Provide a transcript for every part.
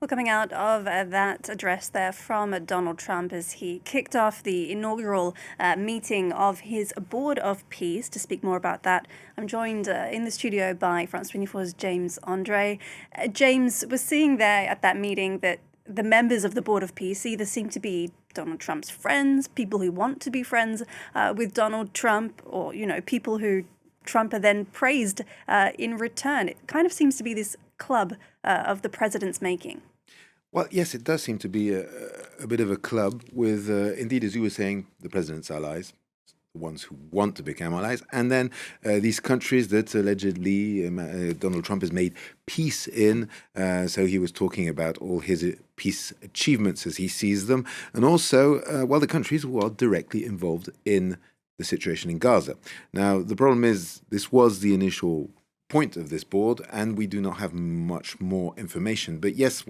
Well, coming out of that address there from Donald Trump as he kicked off the inaugural meeting of his Board of Peace. To speak more about that, I'm joined in the studio by France 24's James Andre. James, was seeing there at that meeting that the members of the Board of Peace either seem to be Donald Trump's friends, people who want to be friends with Donald Trump, or, people who Trump then praised in return. It kind of seems to be this club of the president's making. Well, yes, it does seem to be a bit of a club with, indeed, as you were saying, the president's allies, the ones who want to become allies, and then these countries that allegedly Donald Trump has made peace in. So he was talking about all his peace achievements as he sees them, and also, the countries who are directly involved in the situation in Gaza. Now, the problem is this was the initial point of this board, and we do not have much more information. But yes,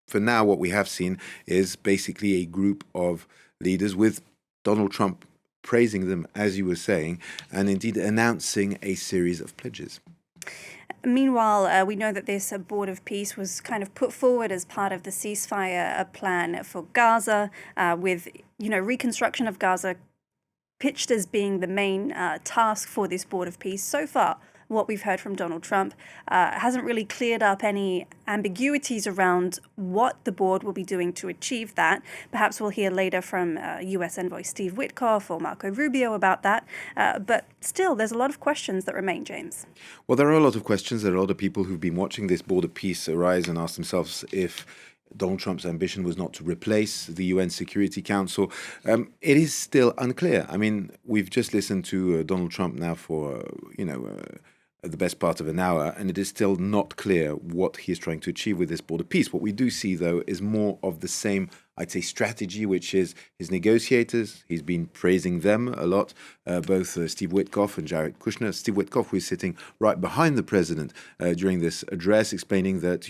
for now, what we have seen is basically a group of leaders with Donald Trump praising them, as you were saying, and indeed announcing a series of pledges. Meanwhile, we know that this Board of Peace was kind of put forward as part of the ceasefire plan for Gaza, with reconstruction of Gaza pitched as being the main task for this Board of Peace. So far, what we've heard from Donald Trump hasn't really cleared up any ambiguities around what the board will be doing to achieve that. Perhaps we'll hear later from US Envoy Steve Witkoff or Marco Rubio about that. But still, there's a lot of questions that remain, James. Well, there are a lot of questions. There are a lot of people who've been watching this Board of Peace arise and ask themselves if Donald Trump's ambition was not to replace the UN Security Council. It is still unclear. I mean, we've just listened to Donald Trump now for, the best part of an hour, and it is still not clear what he is trying to achieve with this Board of Peace. What we do see, though, is more of the same, I'd say, strategy, which is his negotiators. He's been praising them a lot, both Steve Witkoff and Jared Kushner. Steve Witkoff, who is sitting right behind the president during this address, explaining that,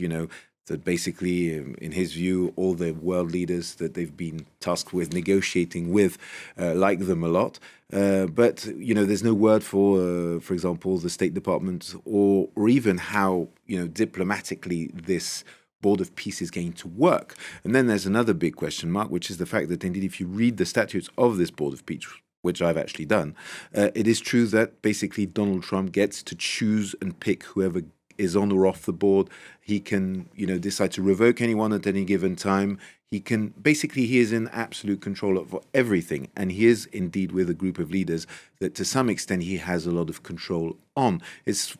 that basically, in his view, all the world leaders that they've been tasked with negotiating with like them a lot. But, there's no word for example, the State Department or even how, diplomatically this Board of Peace is going to work. And then there's another big question mark, which is the fact that indeed, if you read the statutes of this Board of Peace, which I've actually done, it is true that basically Donald Trump gets to choose and pick whoever is on or off the board. He can, decide to revoke anyone at any given time. He is in absolute control of everything. And he is indeed with a group of leaders that to some extent he has a lot of control on. It's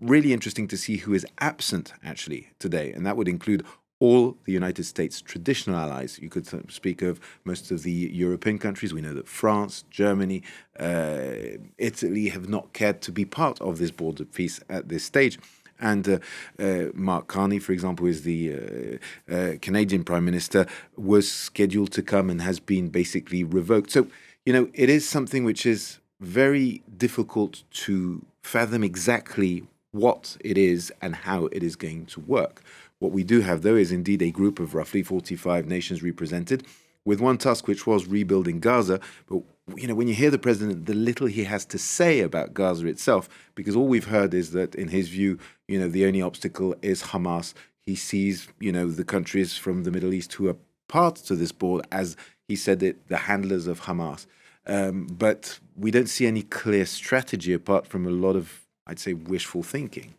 really interesting to see who is absent actually today. And that would include all the United States' traditional allies. You could speak of most of the European countries. We know that France, Germany, Italy have not cared to be part of this Board of Peace at this stage. And Mark Carney, for example, is the Canadian Prime Minister, was scheduled to come and has been basically revoked. So, it is something which is very difficult to fathom exactly what it is and how it is going to work. What we do have, though, is indeed a group of roughly 45 nations represented, with one task which was rebuilding Gaza. But, when you hear the president, the little he has to say about Gaza itself, because all we've heard is that, in his view, the only obstacle is Hamas. He sees, the countries from the Middle East who are part to this board, as he said it, the handlers of Hamas. But we don't see any clear strategy apart from a lot of, I'd say, wishful thinking.